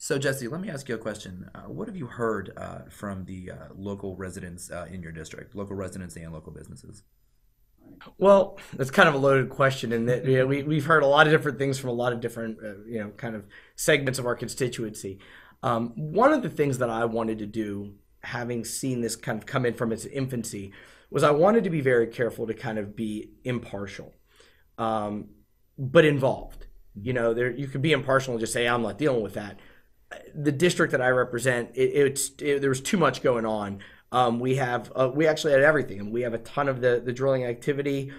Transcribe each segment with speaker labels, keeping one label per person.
Speaker 1: So, Jesse, let me ask you a question. What have you heard from the local residents in your district, local residents and local businesses?
Speaker 2: Well, that's kind of a loaded question, in that we've heard a lot of different things from a lot of different kind of segments of our constituency. One of the things that I wanted to do, having seen this kind of come in from its infancy, was I wanted to be very careful to kind of be impartial, but involved. There you could be impartial and just say I'm not dealing with that. The district that I represent, there was too much going on. We actually had everything. We have a ton of the drilling activity.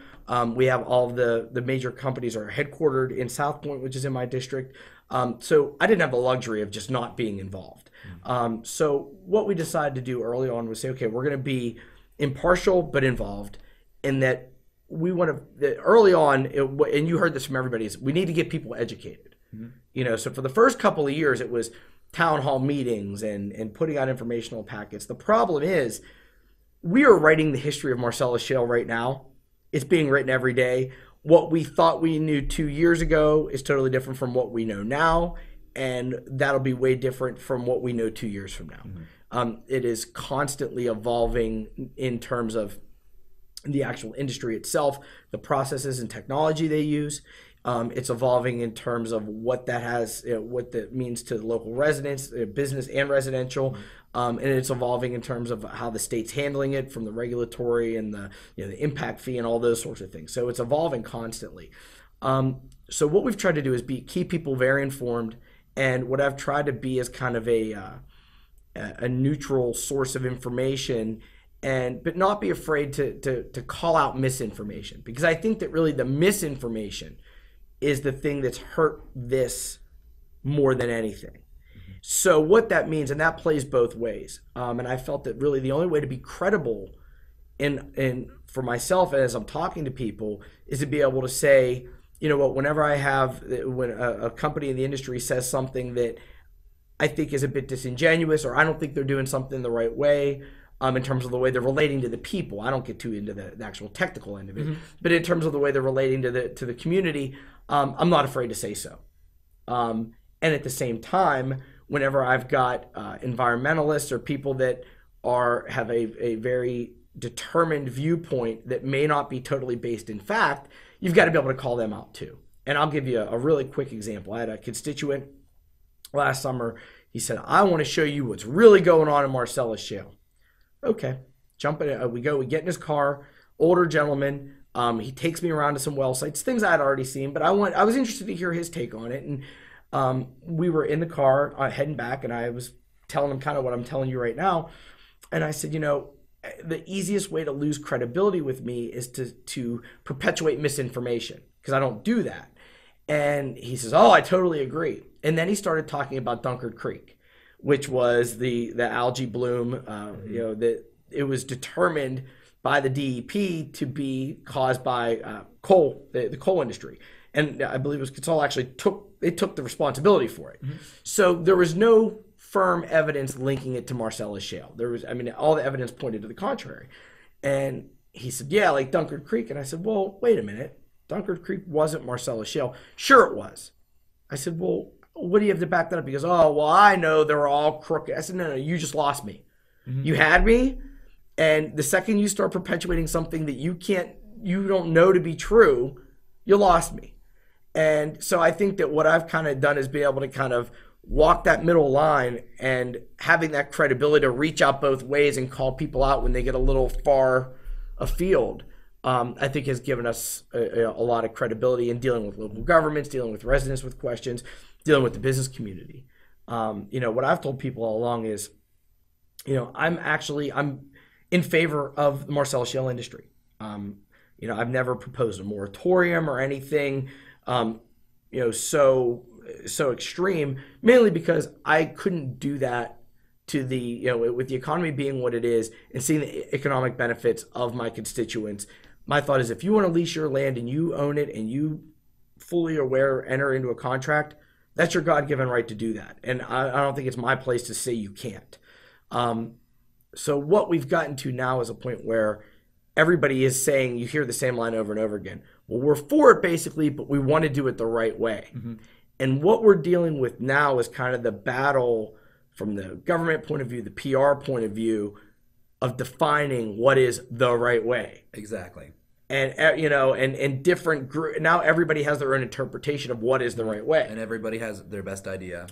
Speaker 2: We have all of the major companies are headquartered in South Point, which is in my district. So I didn't have the luxury of just not being involved. So what we decided to do early on was say, okay, we're going to be impartial but involved, in that we want to early on, and you heard this from everybody, is we need to get people educated. So for the first couple of years, it was town hall meetings and putting out informational packets. The problem is we are writing the history of Marcellus Shale right now. It's being written every day. What we thought we knew 2 years ago is totally different from what we know now, and that'll be way different from what we know 2 years from now. It is constantly evolving in terms of the actual industry itself, the processes and technology they use. It's evolving in terms of what that means to the local residents, business and residential, and it's evolving in terms of how the state's handling it, from the regulatory and the impact fee and all those sorts of things. So it's evolving constantly. So what we've tried to do is keep people very informed, and what I've tried to be is kind of a neutral source of information, but not be afraid to call out misinformation, because I think that really the misinformation is the thing that's hurt this more than anything. So what that means, and that plays both ways, and I felt that really the only way to be credible in for myself as I'm talking to people is to be able to say, whenever when a company in the industry says something that I think is a bit disingenuous, or I don't think they're doing something the right way, in terms of the way they're relating to the people. I don't get too into the actual technical end of it, but in terms of the way they're relating to the community, I'm not afraid to say so. And at the same time, whenever I've got environmentalists or people that have a very determined viewpoint that may not be totally based in fact, you've got to be able to call them out too. And I'll give you a really quick example. I had a constituent last summer. He said, I want to show you what's really going on in Marcellus Shale. Okay, we get in his car, older gentleman. He takes me around to some well sites, things I had already seen, but I was interested to hear his take on it. And we were in the car heading back, and I was telling him kind of what I'm telling you right now. And I said, the easiest way to lose credibility with me is to perpetuate misinformation, because I don't do that. And he says, oh, I totally agree. And then he started talking about Dunkard Creek, which was the algae bloom, that it was determined by the DEP to be caused by coal, the coal industry. And I believe it was Consol actually took the responsibility for it. So there was no firm evidence linking it to Marcellus Shale. All the evidence pointed to the contrary. And he said, yeah, like Dunkard Creek. And I said, well, wait a minute. Dunkard Creek wasn't Marcellus Shale. Sure it was. I said, well, what do you have to back that up? He goes, oh, well, I know they're all crooked. I said, no, you just lost me. You had me, and the second you start perpetuating something that you don't know to be true, you lost me. And so I think that what I've kind of done is be able to kind of walk that middle line, and having that credibility to reach out both ways and call people out when they get a little far afield, I think has given us a lot of credibility in dealing with local governments, dealing with residents with questions, dealing with the business community. What I've told people all along is, I'm in favor of the Marcellus Shale industry. I've never proposed a moratorium or anything, so extreme, mainly because I couldn't do that with the economy being what it is and seeing the economic benefits of my constituents. My thought is, if you want to lease your land and you own it and you fully enter into a contract, that's your God-given right to do that. And I don't think it's my place to say you can't. So what we've gotten to now is a point where everybody is saying, you hear the same line over and over again. Well, we're for it basically, but we want to do it the right way. And what we're dealing with now is kind of the battle from the government point of view, the PR point of view, of defining what is the right way.
Speaker 1: Exactly.
Speaker 2: And and different now everybody has their own interpretation of what is the right way,
Speaker 1: and everybody has their best idea,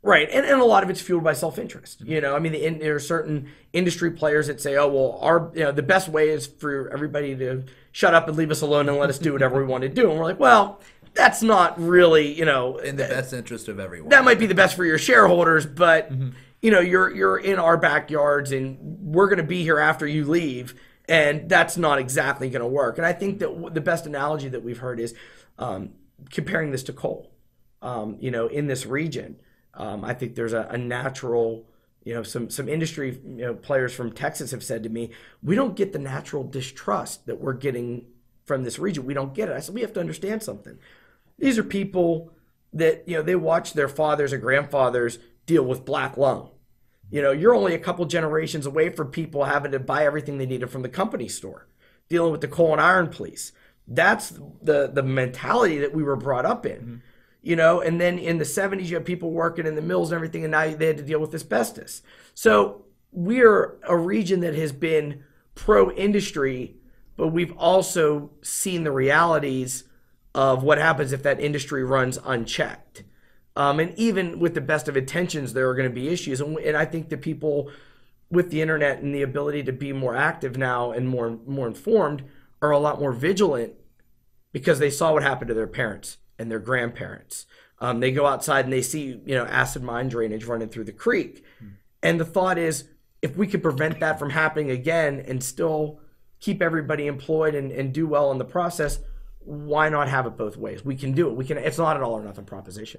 Speaker 2: right? And a lot of it's fueled by self-interest. I mean, there are certain industry players that say, oh well, the best way is for everybody to shut up and leave us alone and let us do whatever we want to do. And we're like, well, that's not really
Speaker 1: in the best interest of everyone.
Speaker 2: That might be the best for your shareholders, but you're in our backyards and we're going to be here after you leave. And that's not exactly going to work. And I think that the best analogy that we've heard is comparing this to coal. In this region, I think there's a natural, some industry players from Texas have said to me, we don't get the natural distrust that we're getting from this region. We don't get it. I said, we have to understand something. These are people that, they watch their fathers or grandfathers deal with black lung. You're only a couple generations away from people having to buy everything they needed from the company store, dealing with the coal and iron police. That's the mentality that we were brought up in, and then in the 70s, you have people working in the mills and everything, and now they had to deal with asbestos. So we're a region that has been pro-industry, but we've also seen the realities of what happens if that industry runs unchecked. And even with the best of intentions, there are going to be issues. And I think that people with the internet and the ability to be more active now and more informed are a lot more vigilant because they saw what happened to their parents and their grandparents. They go outside and they see, acid mine drainage running through the creek. And the thought is, if we could prevent that from happening again and still keep everybody employed and do well in the process, why not have it both ways? We can do it. It's not an all or nothing proposition.